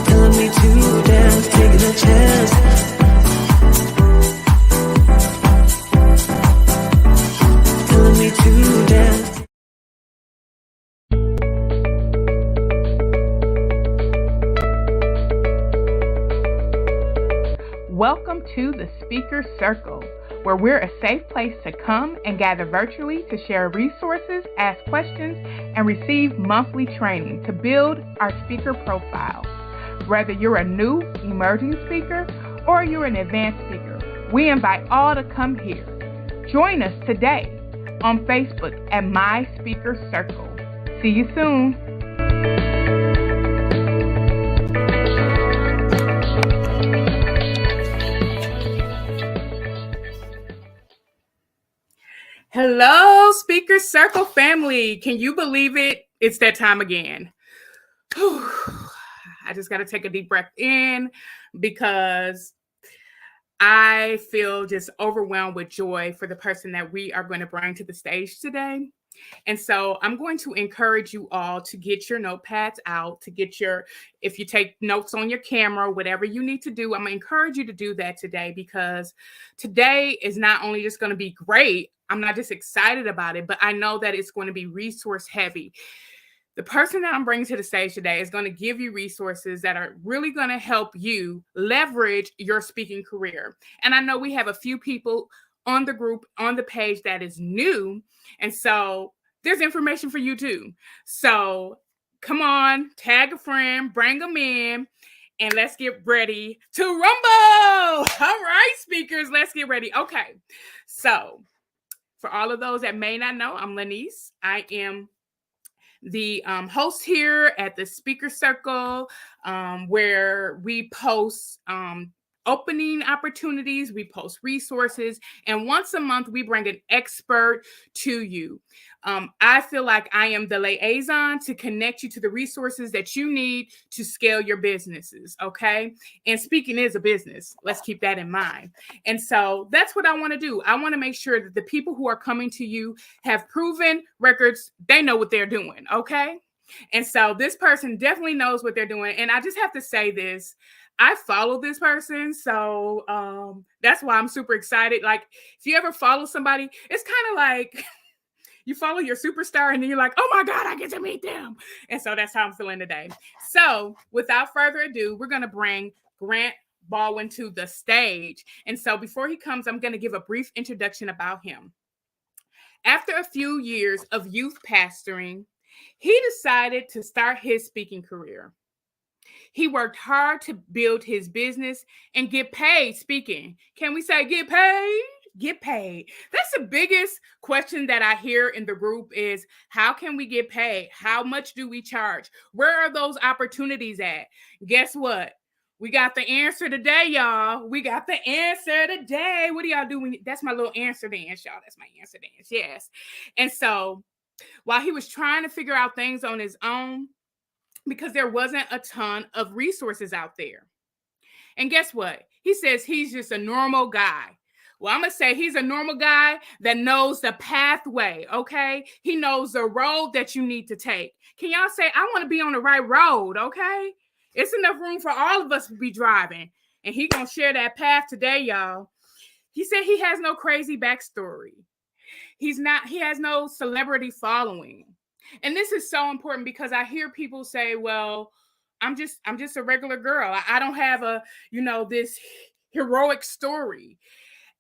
Telling me to dance, taking a chance. Telling me to dance. Welcome to the Speaker Circle, where we're a safe place to come and gather virtually to share resources, ask questions, and receive monthly training to build our speaker profile. Whether you're a new emerging speaker or you're an advanced speaker, we invite all to come here. Join us today on Facebook at My Speaker Circle. See you soon. Hello, Speaker Circle family. Can you believe it? It's that time again. Whew. I just got to take a deep breath in because I feel just overwhelmed with joy for the person that we are going to bring to the stage today. And so I'm going to encourage you all to get your notepads out, to get if you take notes on your camera, whatever you need to do, I'm going to encourage you to do that today, because today is not only just going to be great, I'm not just excited about it, but I know that it's going to be resource heavy. The person that I'm bringing to the stage today is going to give you resources that are really going to help you leverage your speaking career. And I know we have a few people on the group, on the page that is new. And so there's information for you too. So come on, tag a friend, bring them in, and let's get ready to rumble. All right, speakers, let's get ready. Okay, so for all of those that may not know, I'm Lanice. I am the host here at the Speaker Circle, where we post opening opportunities, we post resources, and once a month we bring an expert to you. I feel like I am the liaison to connect you to the resources that you need to scale your businesses, okay? And speaking is a business. Let's keep that in mind. And so that's what I want to do. I want to make sure that the people who are coming to you have proven records. They know what they're doing, okay? And so this person definitely knows what they're doing. And I just have to say this. I follow this person, so that's why I'm super excited. Like, if you ever follow somebody, it's kind of like you follow your superstar and then you're like, oh my God, I get to meet them. And so that's how I'm feeling today. So without further ado, we're going to bring Grant Baldwin to the stage. And so before he comes, I'm going to give a brief introduction about him. After a few years of youth pastoring, he decided to start his speaking career. He worked hard to build his business and get paid speaking. Can we say get paid? Get paid. That's the biggest question that I hear in the group is, how can we get paid? How much do we charge? Where are those opportunities at? Guess what? We got the answer today, y'all. We got the answer today. What do y'all do? That's my little answer dance, y'all. That's my answer dance. Yes. And so while he was trying to figure out things on his own, because there wasn't a ton of resources out there. And guess what? He says he's just a normal guy. Well, I'm going to say he's a normal guy that knows the pathway, okay? He knows the road that you need to take. Can y'all say, I want to be on the right road, okay? It's enough room for all of us to be driving. And he's going to share that path today, y'all. He said he has no crazy backstory. He has no celebrity following. And this is so important because I hear people say, well, I'm just a regular girl. I don't have this heroic story.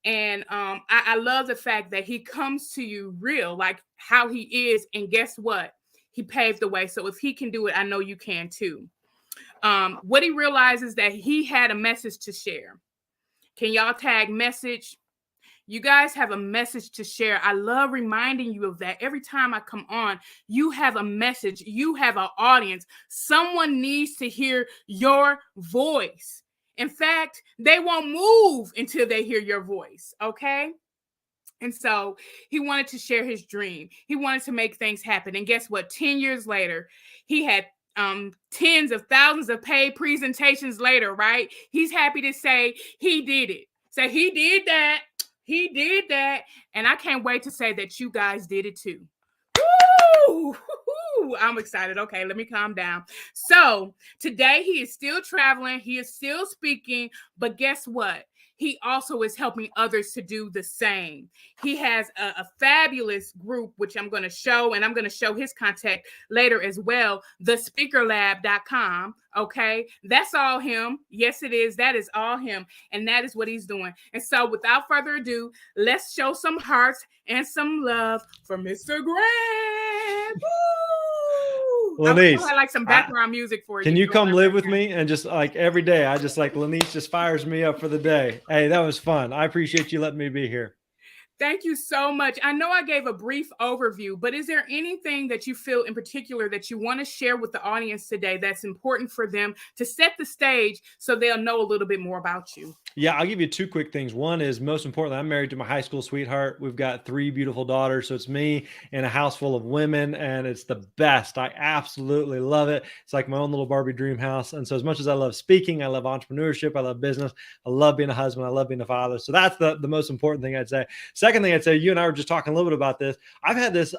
And I love the fact that he comes to you real, like how he is. And guess what? He paved the way. So if he can do it, I know you can too. What he realizes that he had a message to share. Can y'all tag message? You guys have a message to share. I love reminding you of that. Every time I come on, you have a message. You have an audience. Someone needs to hear your voice. In fact, they won't move until they hear your voice, okay? And so he wanted to share his dream. He wanted to make things happen. And guess what? 10 years later, he had tens of thousands of paid presentations later, right? He's happy to say he did it. So he did that. He did that. And I can't wait to say that you guys did it too. Woo! Woo! I'm excited. Okay, let me calm down. So today he is still traveling, he is still speaking, but guess what? He also is helping others to do the same. He has a fabulous group, which I'm going to show, and I'm going to show his contact later as well. Thespeakerlab.com. Okay, that's all him. Yes, it is. That is all him, and that is what he's doing. And so, without further ado, let's show some hearts and some love for Mr. Grant. Woo! Lanice, I like some background music for you. Can you come live with me? And just like every day, I just like Lanice just fires me up for the day. Hey, that was fun. I appreciate you letting me be here. Thank you so much. I know I gave a brief overview, but is there anything that you feel in particular that you want to share with the audience today that's important for them to set the stage so they'll know a little bit more about you? Yeah, I'll give you two quick things. One is, most importantly, I'm married to my high school sweetheart. We've got 3 beautiful daughters. So it's me and a house full of women, and it's the best. I absolutely love it. It's like my own little Barbie dream house. And so as much as I love speaking, I love entrepreneurship, I love business, I love being a husband, I love being a father. So that's the most important thing I'd say. Second thing I'd say, you and I were just talking a little bit about this. I've had this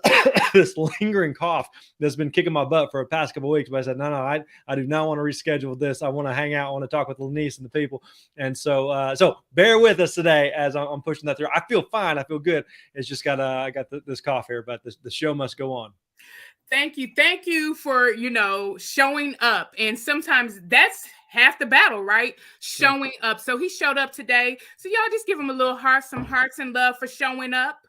this lingering cough that's been kicking my butt for the past couple of weeks, but I said, no, I do not want to reschedule this. I want to hang out. I want to talk with Lanice and the people. And so bear with us today as I'm pushing that through. I feel fine. I feel good. It's just I got this cough here, but the show must go on. Thank you for showing up, and sometimes that's half the battle, right? Showing up. So he showed up today. So y'all just give him a little heart, some hearts and love for showing up.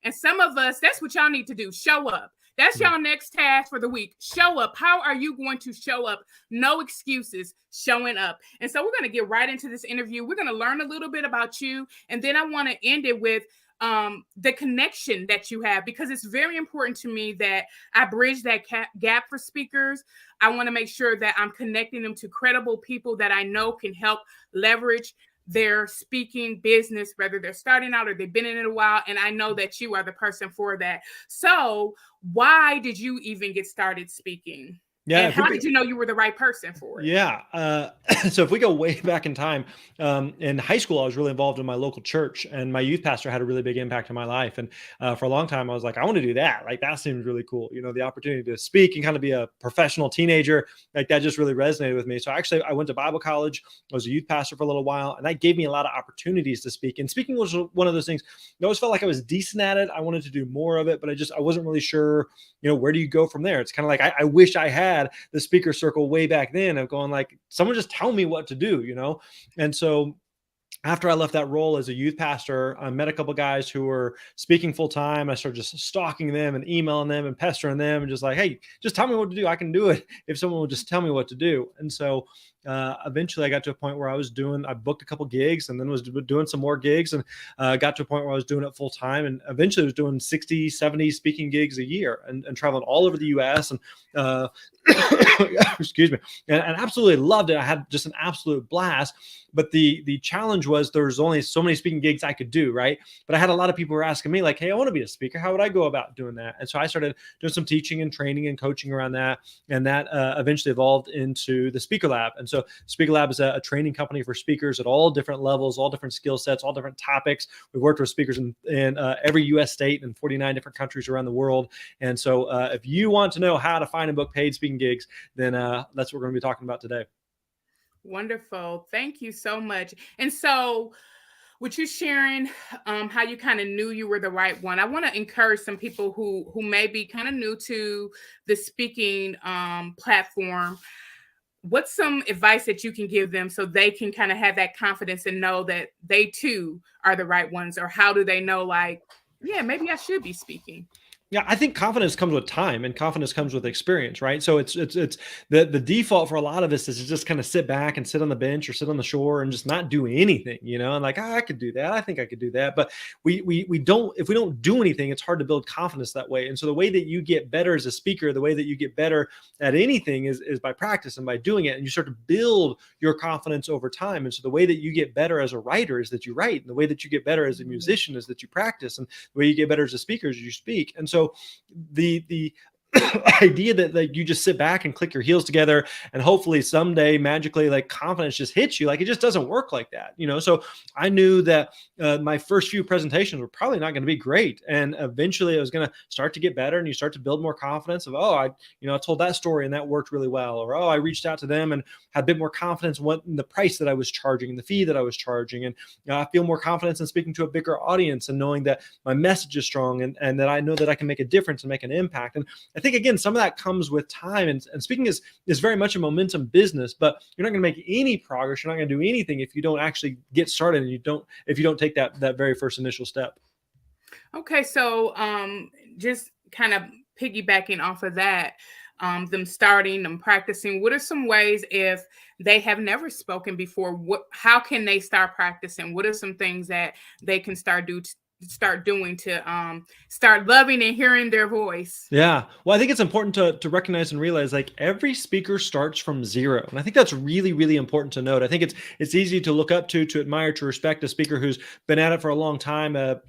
And some of us, that's what y'all need to do. Show up. That's y'all next task for the week. Show up. How are you going to show up? No excuses, showing up. And so we're going to get right into this interview. We're going to learn a little bit about you. And then I want to end it with the connection that you have, because it's very important to me that I bridge that gap for speakers. I want to make sure that I'm connecting them to credible people that I know can help leverage their speaking business, whether they're starting out or they've been in it a while. And I know that you are the person for that. So why did you even get started speaking? Yeah. And how did you know you were the right person for it? Yeah. So if we go way back in time, in high school, I was really involved in my local church, and my youth pastor had a really big impact on my life. And for a long time, I was like, I want to do that. Like, that seems really cool. The opportunity to speak and kind of be a professional teenager, like that just really resonated with me. So actually, I went to Bible college. I was a youth pastor for a little while, and that gave me a lot of opportunities to speak. And speaking was one of those things. I always felt like I was decent at it. I wanted to do more of it, but I wasn't really sure, where do you go from there? It's kind of like, I wish I had the speaker circle way back then of going like, someone just tell me what to do, And so after I left that role as a youth pastor, I met a couple of guys who were speaking full time. I started just stalking them and emailing them and pestering them and just like, hey, just tell me what to do. I can do it if someone will just tell me what to do. And so eventually I got to a point where I booked a couple gigs and then was doing some more gigs, and got to a point where I was doing it full time, and eventually was doing 60, 70 speaking gigs a year and traveling all over the US and excuse me, and absolutely loved it. I had just an absolute blast. But the challenge was there was only so many speaking gigs I could do, right? But I had a lot of people who were asking me like, hey, I want to be a speaker. How would I go about doing that? And so I started doing some teaching and training and coaching around that. And that eventually evolved into the Speaker Lab. And so Speaker Lab is a training company for speakers at all different levels, all different skill sets, all different topics. We've worked with speakers in every US state and 49 different countries around the world. And so if you want to know how to find and book paid speaking gigs, then that's what we're going to be talking about today. Wonderful. Thank you so much. And so with you sharing how you kind of knew you were the right one, I want to encourage some people who may be kind of new to the speaking platform. What's some advice that you can give them so they can kind of have that confidence and know that they too are the right ones? Or how do they know, like, yeah, maybe I should be speaking? Yeah, I think confidence comes with time, and confidence comes with experience, right? So it's the default for a lot of us is to just kind of sit back and sit on the bench or sit on the shore and just not do anything, and like, I could do that. I think I could do that. But we don't, if we don't do anything, it's hard to build confidence that way. And so the way that you get better as a speaker, the way that you get better at anything is by practice and by doing it. And you start to build your confidence over time. And so the way that you get better as a writer is that you write. And the way that you get better as a musician is that you practice. And the way you get better as a speaker is you speak. And so the idea that like you just sit back and click your heels together and hopefully someday magically like confidence just hits you. Like it just doesn't work like that, So I knew that my first few presentations were probably not going to be great, and eventually it was going to start to get better, and you start to build more confidence of, oh, I told that story and that worked really well, or oh, I reached out to them and had a bit more confidence in the price that I was charging and the fee that I was charging, and I feel more confidence in speaking to a bigger audience and knowing that my message is strong, and that I know that I can make a difference and make an impact. And I think again, some of that comes with time, and speaking is very much a momentum business, but you're not going to make any progress. You're not going to do anything if you don't actually get started, and if you don't take that very first initial step. Okay, so just kind of piggybacking off of that, them starting, them practicing, what are some ways if they have never spoken before, how can they start practicing? What are some things that they can start doing to start loving and hearing their voice? Yeah. Well, I think it's important to recognize and realize like every speaker starts from zero. And I think that's really, really important to note. I think it's easy to look up to admire, to respect a speaker who's been at it for a long time, a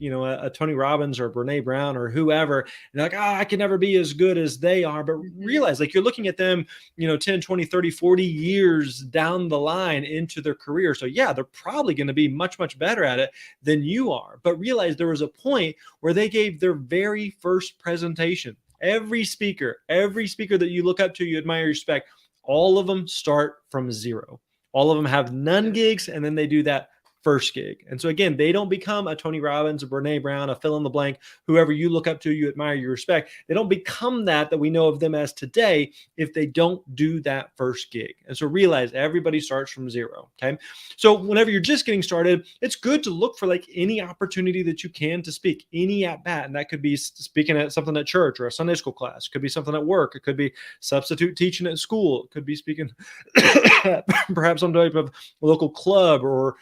Tony Robbins or a Brene Brown or whoever. And you're like, I can never be as good as they are. But realize like you're looking at them, 10, 20, 30, 40 years down the line into their career. So yeah, they're probably going to be much, much better at it than you are. But realize there was a point where they gave their very first presentation. Every speaker that you look up to, you admire, respect, all of them start from zero. All of them have none gigs, and then they do that first gig. And so again, they don't become a Tony Robbins, a Brene Brown, a fill in the blank, whoever you look up to, you admire, you respect. They don't become that we know of them as today if they don't do that first gig. And so realize everybody starts from zero. Okay. So whenever you're just getting started, it's good to look for like any opportunity that you can to speak, any at bat. And that could be speaking at something at church or a Sunday school class. It could be something at work. It could be substitute teaching at school. It could be speaking perhaps some type of local club or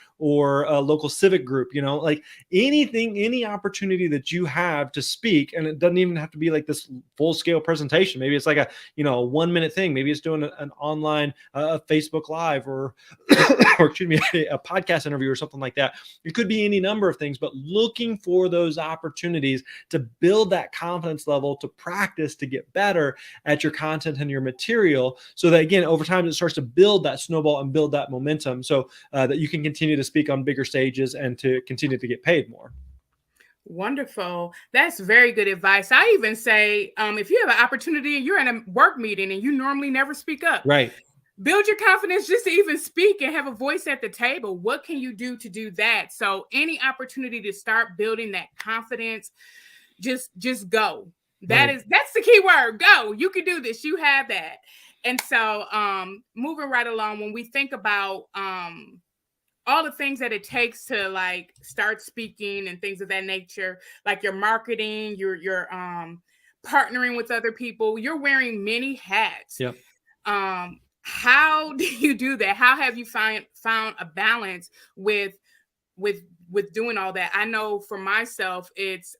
a local civic group, like anything, any opportunity that you have to speak. And it doesn't even have to be like this full scale presentation. Maybe it's like a 1 minute thing. Maybe it's doing an online Facebook Live or excuse me, a podcast interview or something like that. It could be any number of things, but looking for those opportunities to build that confidence level, to practice, to get better at your content and your material, so that again, over time, it starts to build that snowball and build that momentum, so that you can continue to speak on bigger stages and to continue to get paid more. Wonderful. That's very good advice. I even say, if you have an opportunity and you're in a work meeting and you normally never speak up, right, build your confidence just to even speak and have a voice at the table. What can you do to do that? So any opportunity to start building that confidence, just go. That's the key word. Go. You can do this. You have that. And so moving right along, when we think about all the things that it takes to like start speaking and things of that nature, like your marketing, your partnering with other people, you're wearing many hats. Yep. How do you do that? How have you found a balance with doing all that? I know for myself, it's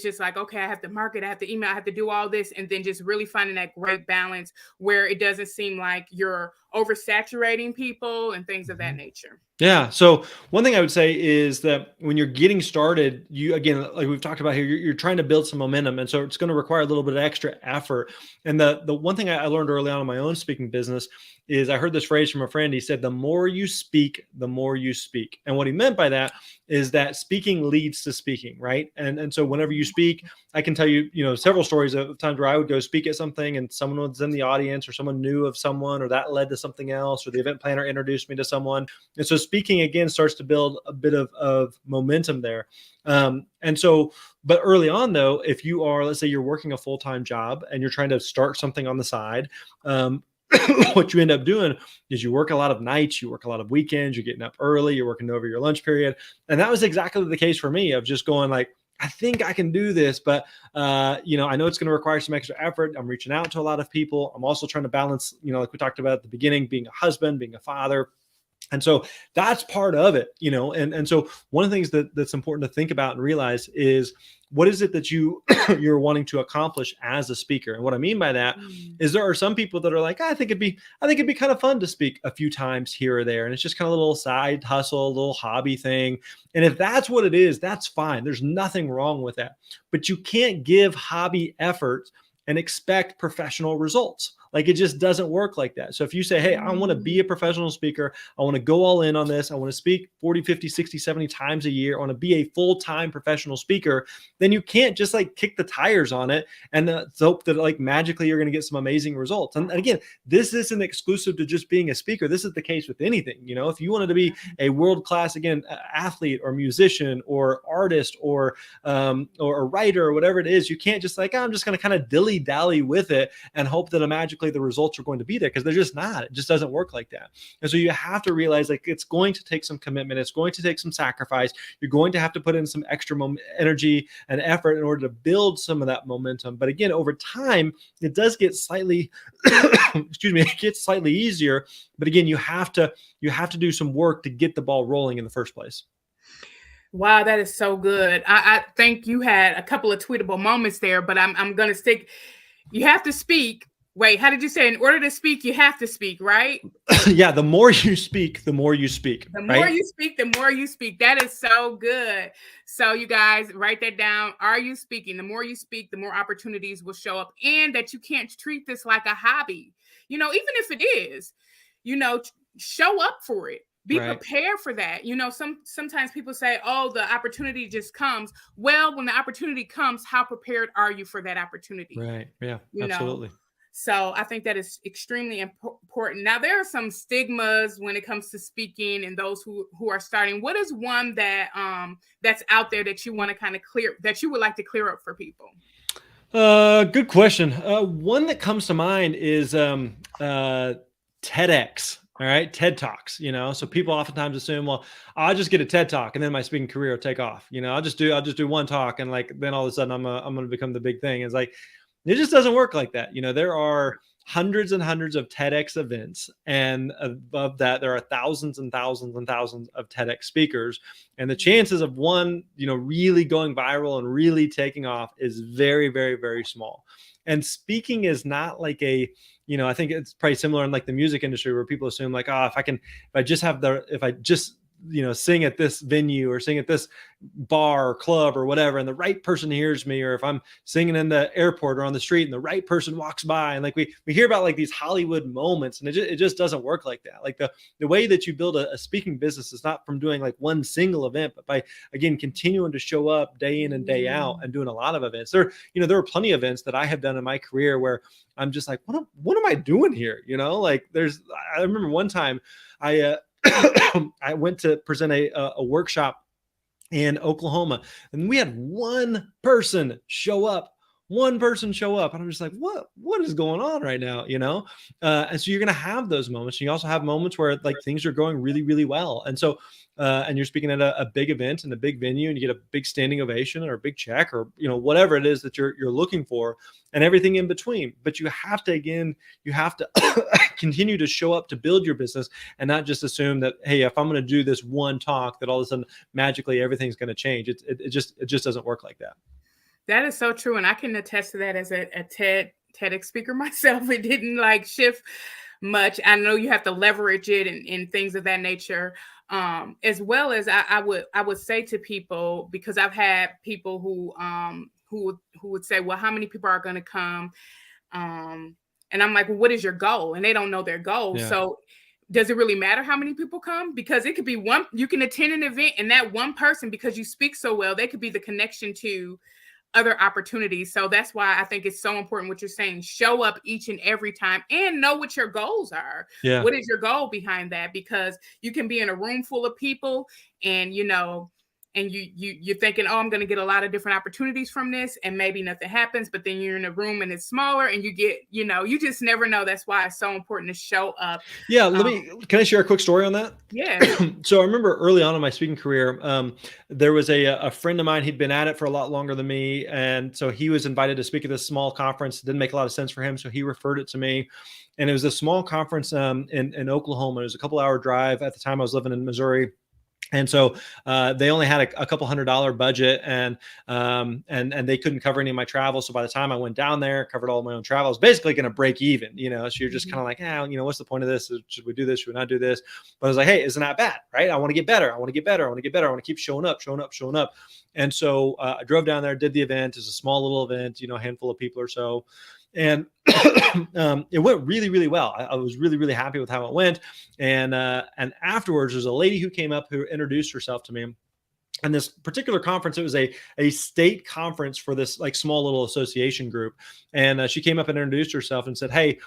just like, okay, I have to market, I have to email, I have to do all this, and then just really finding that great balance where it doesn't seem like you're oversaturating people and things of that nature. Yeah. So one thing I would say is that when you're getting started, you, again, like we've talked about here, you're trying to build some momentum. And so it's going to require a little bit of extra effort. And the one thing I learned early on in my own speaking business is I heard this phrase from a friend. He said, the more you speak, the more you speak. And what he meant by that is that speaking leads to speaking, right? And so whenever you speak, I can tell you, several stories of times where I would go speak at something and someone was in the audience, or someone knew of someone, or that led to something else, or the event planner introduced me to someone. And so speaking again starts to build a bit of momentum there. And so, but early on though, if you are, let's say you're working a full-time job and you're trying to start something on the side, what you end up doing is you work a lot of nights, you work a lot of weekends, you're getting up early, you're working over your lunch period. And that was exactly the case for me, of just going like, I think I can do this, but I know it's going to require some extra effort. I'm reaching out to a lot of people. I'm also trying to balance, like we talked about at the beginning, being a husband, being a father. And so that's part of it, and so one of the things that's important to think about and realize is, what is it that you're wanting to accomplish as a speaker? And what I mean by that is there are some people that are like, I think it'd be kind of fun to speak a few times here or there. And it's just kind of a little side hustle, a little hobby thing. And if that's what it is, that's fine. There's nothing wrong with that. But you can't give hobby efforts and expect professional results. Like, it just doesn't work like that. So if you say, hey, I want to be a professional speaker, I want to go all in on this, I want to speak 40, 50, 60, 70 times a year, I want to be a full-time professional speaker, then you can't just like kick the tires on it and hope that like magically you're going to get some amazing results. And again, this isn't exclusive to just being a speaker. This is the case with anything. You know, if you wanted to be a world-class, again, athlete or musician or artist or a writer or whatever it is, you can't just like, oh, I'm just going to kind of dilly-dally with it and hope that magically the results are going to be there, because they're just not. It just doesn't work like that. And so you have to realize like it's going to take some commitment. It's going to take some sacrifice. You're going to have to put in some extra energy and effort in order to build some of that momentum. But again, over time, it does get slightly, excuse me, it gets slightly easier. But again, you have to do some work to get the ball rolling in the first place. Wow, that is so good. I think you had a couple of tweetable moments there, but I'm going to stick. You have to speak. Wait, how did you say? In order to speak, you have to speak, right? Yeah, the more you speak, the more you speak. The more you speak, the more you speak. That is so good. So you guys write that down. Are you speaking? The more you speak, the more opportunities will show up, and that you can't treat this like a hobby. You know, even if it is, you know, show up for it. Be prepared for that. You know, sometimes people say, oh, the opportunity just comes. Well, when the opportunity comes, how prepared are you for that opportunity? Right. Yeah, you absolutely. Know? So I think that is extremely important. Now, there are some stigmas when it comes to speaking and those who are starting. What is one that that's out there that you want to kind of clear, that you would like to clear up for people? Good question. One that comes to mind is TEDx. All right. TED Talks, you know, so people oftentimes assume, well, I'll just get a TED Talk and then my speaking career will take off. You know, I'll just do one talk and like, then all of a sudden I'm going to become the big thing. It's like, it just doesn't work like that. You know, there are hundreds and hundreds of TEDx events, and above that, there are thousands and thousands and thousands of TEDx speakers. And the chances of one, you know, really going viral and really taking off is very, very, very small. And speaking is not like a, you know, I think it's probably similar in like the music industry where people assume like, oh, if I just you know, sing at this venue or sing at this bar or club or whatever, and the right person hears me, or if I'm singing in the airport or on the street and the right person walks by, and like we hear about like these Hollywood moments, and it just doesn't work like that. Like the way that you build a speaking business is not from doing like one single event, but by, again, continuing to show up day in and day out and doing a lot of events. There are plenty of events that I have done in my career where I'm just like, what am I doing here? You know, like I remember one time I went to present a workshop in Oklahoma, and we had one person show up. And I'm just like, what is going on right now? You know? And so you're going to have those moments. You also have moments where like things are going really, really well. And so, and you're speaking at a big event in a big venue, and you get a big standing ovation or a big check, or, you know, whatever it is that you're looking for, and everything in between. But you have to continue to show up to build your business, and not just assume that, hey, if I'm going to do this one talk, that all of a sudden magically everything's going to change. It just doesn't work like that. That is so true. And I can attest to that as a TEDx speaker myself. It didn't like shift much. I know you have to leverage it and things of that nature. As well as I would say to people, because I've had people who would say, well, how many people are going to come? And I'm like, well, what is your goal? And they don't know their goal. Yeah. So does it really matter how many people come? Because it could be one, you can attend an event, and that one person, because you speak so well, they could be the connection to other opportunities. So that's why I think it's so important what you're saying. Show up each and every time and know what your goals are. Yeah. What is your goal behind that? Because you can be in a room full of people, and, you know, and you're thinking, oh, I'm going to get a lot of different opportunities from this, and maybe nothing happens, but then you're in a room and it's smaller, and you get, you know, you just never know. That's why it's so important to show up. Yeah. Can I share a quick story on that? Yeah. So I remember early on in my speaking career, there was a friend of mine. He'd been at it for a lot longer than me. And so he was invited to speak at this small conference. It didn't make a lot of sense for him, so he referred it to me. And it was a small conference in Oklahoma. It was a couple-hour drive. At the time I was living in Missouri. And so they only had a couple $100 budget, and they couldn't cover any of my travel. So by the time I went down there, covered all of my own travel, I was basically going to break even, you know. So you're just kind of like, you know, what's the point of this? Should we do this? Should we not do this? But I was like, hey, isn't that bad, right? I want to get better. I want to keep showing up. And so I drove down there, did the event. It's a small little event, you know, a handful of people or so. And it went really, really well. I was really, really happy with how it went. And afterwards, there's a lady who came up who introduced herself to me. And this particular conference, it was a state conference for this like small little association group. And she came up and introduced herself and said, "Hey,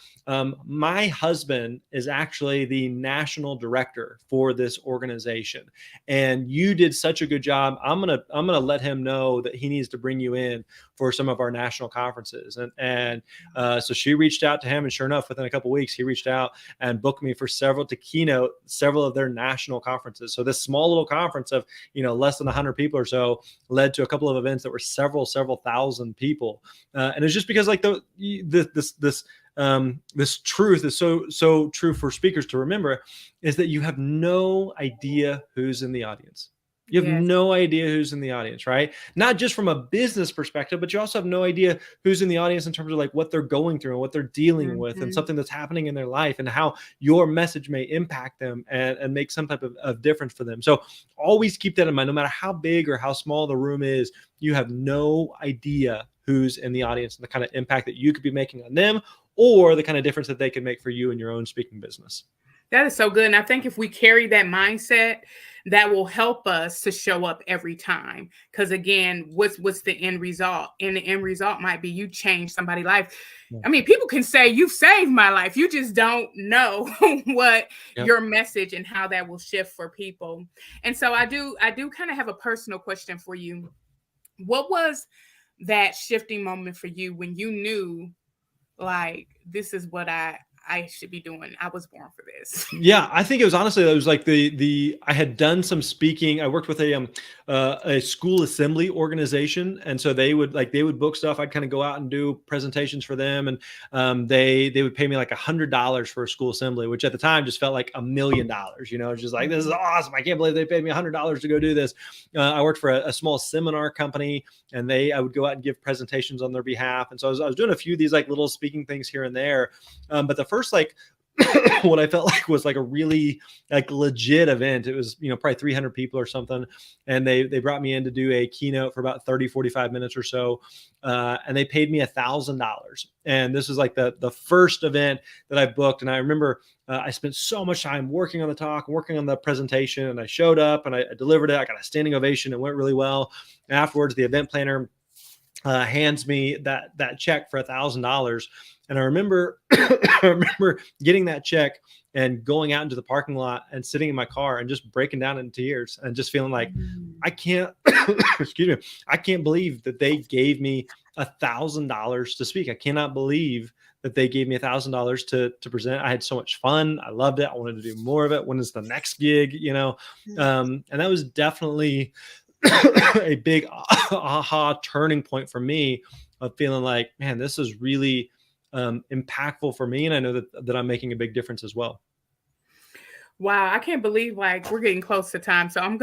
my husband is actually the national director for this organization, and you did such a good job. I'm gonna let him know that he needs to bring you in for some of our national conferences." And so she reached out to him, and sure enough, within a couple of weeks, he reached out and booked me to keynote several of their national conferences. So this small little conference of less than 100 people or so led to a couple of events that were several thousand people, and it's just because like this truth is so true for speakers to remember, is that you have no idea who's in the audience. You have no idea who's in the audience, right? Not just from a business perspective, but you also have no idea who's in the audience in terms of like what they're going through and what they're dealing with, and something that's happening in their life, and how your message may impact them and make some type of difference for them. So always keep that in mind. No matter how big or how small the room is, you have no idea who's in the audience and the kind of impact that you could be making on them, or the kind of difference that they can make for you in your own speaking business. That is so good. And I think if we carry that mindset, that will help us to show up every time. Because again, what's the end result? And the end result might be you change somebody's life. Yeah. I mean, people can say you've saved my life. You just don't know what your message and how that will shift for people. And so I do kind of have a personal question for you. What was that shifting moment for you when you knew, like, this is what I should be doing? I was born for this. Yeah, I think it was like I had done some speaking. I worked with a school assembly organization, and so they would book stuff. I'd kind of go out and do presentations for them, and they would pay me like $100 for a school assembly, which at the time just felt like $1 million. It's just like, this is awesome. I can't believe they paid me $100 to go do this. I worked for a small seminar company, and I would go out and give presentations on their behalf. And so I was doing a few of these like little speaking things here and there, but the first like what I felt like was like a really like legit event. It was, probably 300 people or something. And they brought me in to do a keynote for about 30-45 minutes or so. And they paid me $1,000. And this was like the first event that I booked. And I remember I spent so much time working on the talk, working on the presentation, and I showed up and I delivered it. I got a standing ovation. It went really well. And afterwards, the event planner hands me that check for $1,000. And I remember getting that check and going out into the parking lot and sitting in my car and just breaking down in tears and just feeling like I can't, I can't believe that they gave me $1,000 to speak. I cannot believe that they gave me $1,000 to present. I had so much fun. I loved it. I wanted to do more of it. When is the next gig? And that was definitely a big aha turning point for me, of feeling like, man, this is really impactful for me. And I know that I'm making a big difference as well. Wow, I can't believe like we're getting close to time. So I'm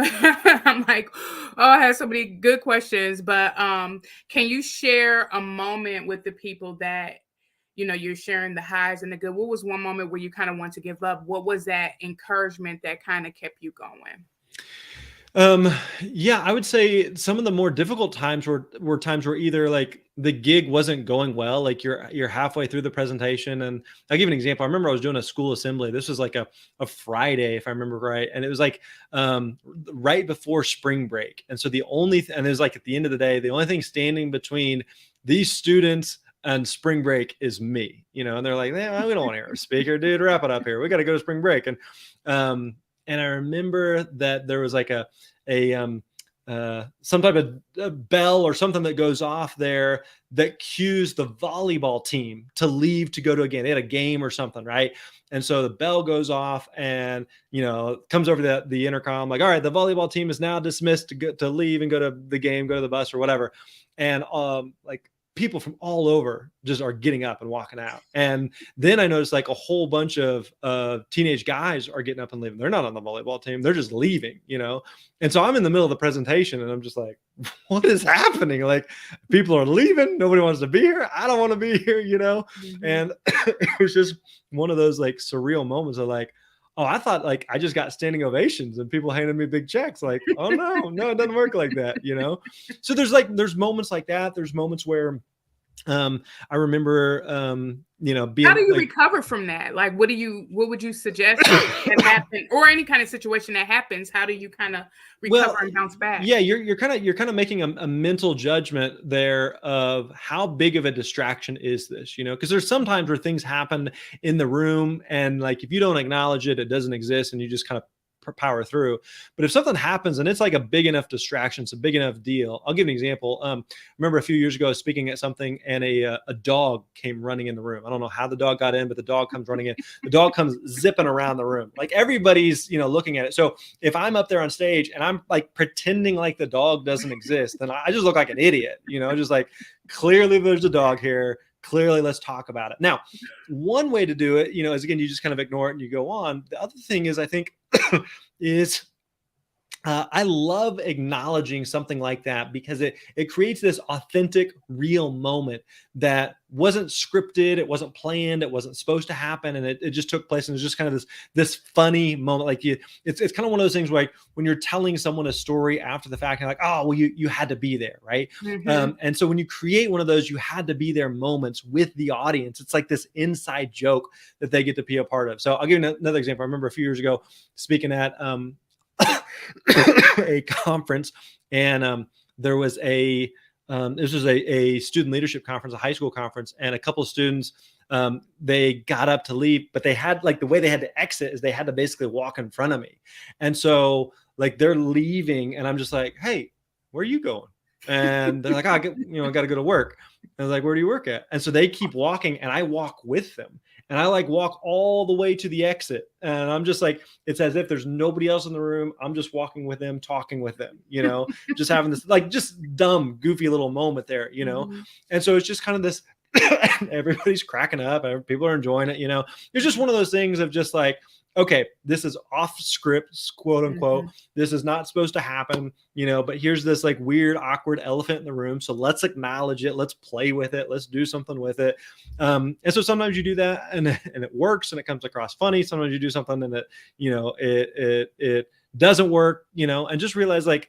like, oh, I had so many good questions. But can you share a moment with the people that you're sharing the highs and the good? What was one moment where you kind of want to give up? What was that encouragement that kind of kept you going? Yeah, I would say some of the more difficult times were times where either like the gig wasn't going well, like you're halfway through the presentation. And I'll give you an example. I remember I was doing a school assembly. This was like a Friday, if I remember right. And it was like right before spring break. And so and it was like at the end of the day, the only thing standing between these students and spring break is me, and they're like, we don't want to hear a speaker, dude, wrap it up here. We got to go to spring break. And I remember that there was like some type of a bell or something that goes off there that cues the volleyball team to leave to go to a game. They had a game or something, right? And so the bell goes off, and comes over the intercom, like, all right, the volleyball team is now dismissed to leave and go to the game, go to the bus or whatever. And like people from all over just are getting up and walking out. And then I noticed like a whole bunch of teenage guys are getting up and leaving. They're not on the volleyball team. They're just leaving, And so I'm in the middle of the presentation and I'm just like, what is happening? Like, people are leaving. Nobody wants to be here. I don't want to be here, Mm-hmm. And it was just one of those like surreal moments of like, oh, I thought like I just got standing ovations and people handed me big checks. Like, oh no, it doesn't work like that, So there's moments like that. There's moments where I remember, How do being you like, recover from that? Like, what would you suggest that happen, or any kind of situation that happens? How do you kind of recover well, and bounce back? yeah, you're kind of making a mental judgment there of how big of a distraction is this, because there's sometimes where things happen in the room, and like if you don't acknowledge it, it doesn't exist, and you just kind of power through. But if something happens and it's like a big enough distraction, it's a big enough deal. I'll give an example. Remember a few years ago, I was speaking at something, and a dog came running in the room. I don't know how the dog got in, but the dog comes running in. The dog comes zipping around the room, like everybody's looking at it. So if I'm up there on stage and I'm like pretending like the dog doesn't exist, then I just look like an idiot. Just like, clearly there's a dog here. Clearly, let's talk about it. Now, one way to do it, is, again, you just kind of ignore it and you go on. The other thing is, I think, is I love acknowledging something like that, because it creates this authentic, real moment that wasn't scripted, it wasn't planned, it wasn't supposed to happen, and it just took place, and it's just kind of this funny moment. Like it's kind of one of those things where, like, when you're telling someone a story after the fact, you're like, oh well, you had to be there, right? Mm-hmm. And so when you create one of those you had to be there moments with the audience, it's like this inside joke that they get to be a part of. So I'll give you another example. I remember a few years ago speaking at a conference, and there was this was a student leadership conference, a high school conference, and a couple of students, they got up to leave, but they had, like, the way they had to exit is they had to basically walk in front of me. And so, like, they're leaving, and I'm just like, hey, where are you going? And they're like, oh, I got to go to work. I was like, where do you work at? And so they keep walking, and I walk with them, and I like walk all the way to the exit. And I'm just like, it's as if there's nobody else in the room. I'm just walking with them, talking with them, just having this, like, just dumb, goofy little moment there. Mm-hmm. And so it's just kind of this, everybody's cracking up, people are enjoying it. It's just one of those things of just like, okay, this is off script, quote unquote. Mm-hmm. This is not supposed to happen, but here's this like weird, awkward elephant in the room. So let's acknowledge it. Let's play with it. Let's do something with it. And so sometimes you do that, and it works, and it comes across funny. Sometimes you do something and it doesn't work, and just realize, like,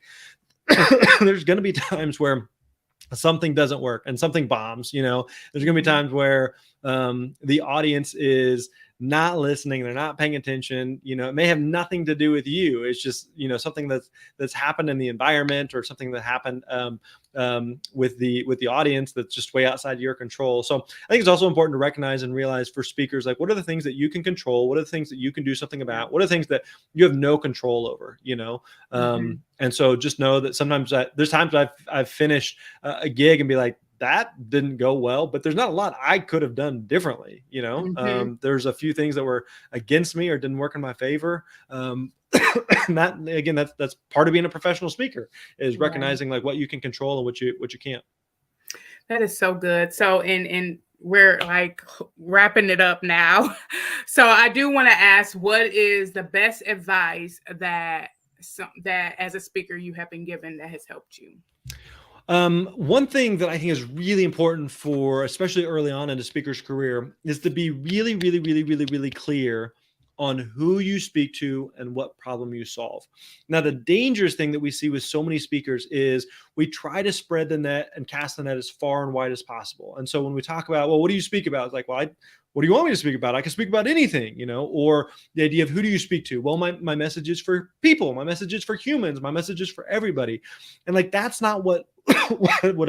there's going to be times where something doesn't work and something bombs. There's going to be times where the audience is not listening, they're not paying attention. It may have nothing to do with you. It's just something that's happened in the environment, or something that happened with the audience that's just way outside your control. So I think it's also important to recognize and realize for speakers, like, what are the things that you can control? What are the things that you can do something about? What are the things that you have no control over? Mm-hmm. And so just know that sometimes there's times I've finished a gig and be like, that didn't go well, but there's not a lot I could have done differently. Mm-hmm. There's a few things that were against me or didn't work in my favor. And that, again, that's part of being a professional speaker, is recognizing like what you can control and what you can't. That is so good. So, and we're like wrapping it up now. So I do want to ask, what is the best advice that as a speaker you have been given that has helped you? One thing that I think is really important for, especially early on in a speaker's career, is to be really, really, really, really, really clear on who you speak to and what problem you solve. Now, the dangerous thing that we see with so many speakers is we try to spread the net and cast the net as far and wide as possible. And so when we talk about, well, what do you speak about? It's like, well, what do you want me to speak about? I can speak about anything, or the idea of who do you speak to? Well, my message is for people. My message is for humans. My message is for everybody. And like, that's not what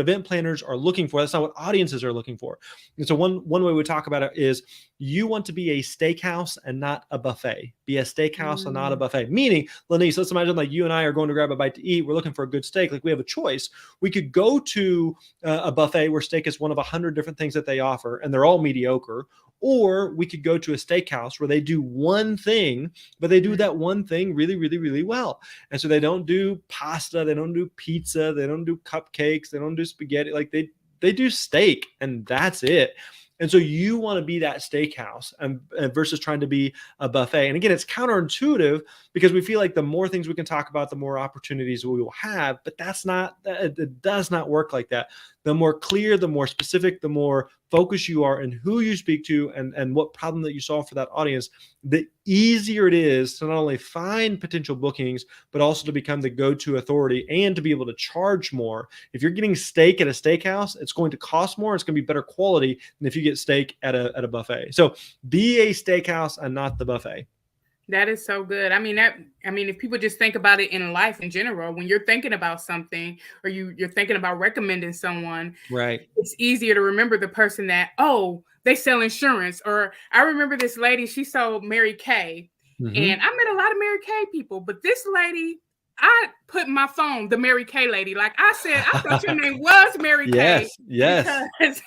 event planners are looking for. That's not what audiences are looking for. And so one way we talk about it is, you want to be a steakhouse and not a buffet. Be a steakhouse and not a buffet. Meaning, Lenise, let's imagine like you and I are going to grab a bite to eat. We're looking for a good steak. Like, we have a choice. We could go to a buffet where steak is one of 100 different things that they offer, and they're all mediocre. Or we could go to a steakhouse where they do one thing, but they do that one thing really, really, really well. And so they don't do pasta, they don't do pizza, they don't do cupcakes, they don't do spaghetti. Like, they do steak, and that's it. And so you want to be that steakhouse and versus trying to be a buffet. And again, it's counterintuitive, because we feel like the more things we can talk about, the more opportunities we will have. But it does not work like that. The more clear, the more specific, the more focused you are and who you speak to and what problem that you solve for that audience, the easier it is to not only find potential bookings, but also to become the go-to authority and to be able to charge more. If you're getting steak at a steakhouse, it's going to cost more. It's going to be better quality than if you get steak at a buffet. So be a steakhouse and not the buffet. That is so good. I mean, if people just think about it in life in general, when you're thinking about something or you're thinking about recommending someone, Right. it's easier to remember the person that, oh, they sell insurance. Or I remember this lady, she sold Mary Kay. Mhm. And I met a lot of Mary Kay people, but this lady, I put in my phone the Mary Kay lady. Like I said, I thought your name was Mary Kay. Yes. Because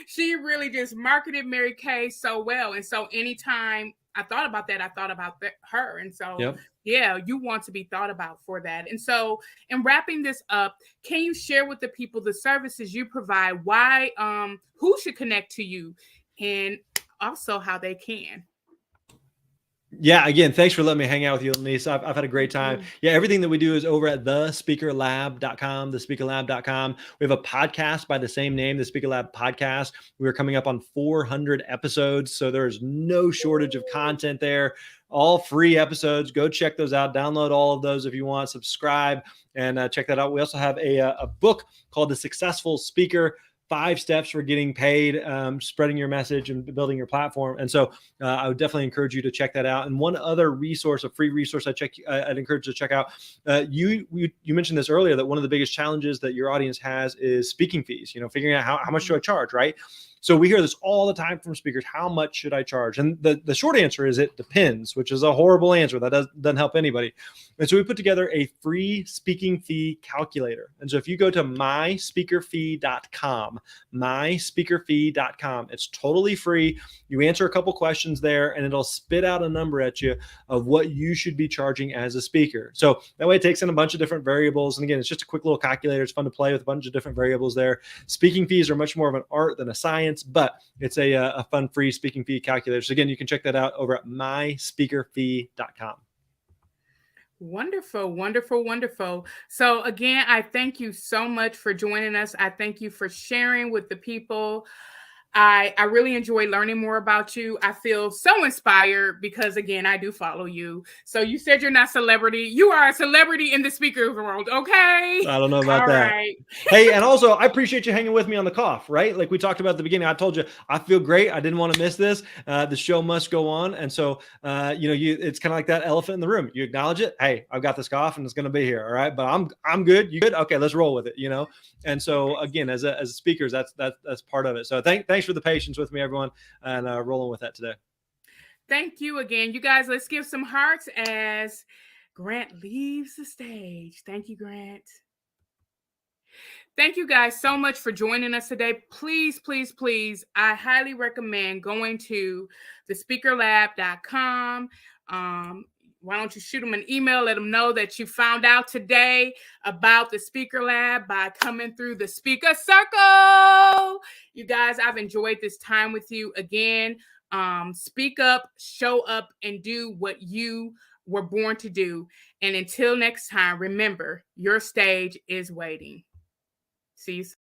she really just marketed Mary Kay so well. And so anytime I thought about that, I thought about her. And so, Yep. yeah, you want to be thought about for that. And so, in wrapping this up, can you share with the people the services you provide, why, who should connect to you, and also how they can? Yeah, again, thanks for letting me hang out with you, Denise. I've had a great time. Yeah, everything that we do is over at thespeakerlab.com, thespeakerlab.com. We have a podcast by the same name, the Speaker Lab Podcast. We're coming up on 400 episodes, so there's no shortage of content there. All free episodes. Go check those out. Download all of those if you want. Subscribe and check that out. We also have a book called The Successful Speaker, 5 steps for getting paid, spreading your message and building your platform. And so I would definitely encourage you to check that out. And one other resource, a free resource I'd encourage you to check out. You mentioned this earlier, that one of the biggest challenges that your audience has is speaking fees, figuring out how much do I charge, right? So we hear this all the time from speakers. How much should I charge? And the short answer is it depends, which is a horrible answer. That doesn't help anybody. And so we put together a free speaking fee calculator. And so if you go to myspeakerfee.com, it's totally free. You answer a couple questions there and it'll spit out a number at you of what you should be charging as a speaker. So that way it takes in a bunch of different variables. And again, it's just a quick little calculator. It's fun to play with a bunch of different variables there. Speaking fees are much more of an art than a science, but it's a fun free speaking fee calculator. So again, you can check that out over at myspeakerfee.com. Wonderful, wonderful, wonderful. So again, I thank you so much for joining us. I thank you for sharing with the people. I really enjoy learning more about you. I feel so inspired because, again, I do follow you. So you said you're not celebrity. You are a celebrity in the speaker world, okay? I don't know about that. Right. Hey, and also, I appreciate you hanging with me on the cough, right? Like we talked about at the beginning. I told you, I feel great. I didn't want to miss this. The show must go on. And so, it's kind of like that elephant in the room. You acknowledge it. Hey, I've got this cough and it's going to be here. All right. But I'm good. You good? Okay, let's roll with it, And so again, as speakers, that's part of it. So thanks for the patience with me, everyone, and rolling with that today. Thank you again. You guys, let's give some hearts as Grant leaves the stage. Thank you, Grant. Thank you guys so much for joining us today. Please, please, please, I highly recommend going to thespeakerlab.com. Why don't you shoot them an email, let them know that you found out today about the Speaker Lab by coming through the Speaker Circle. You guys, I've enjoyed this time with you. Again, speak up, show up, and do what you were born to do. And until next time, remember, your stage is waiting. See you soon.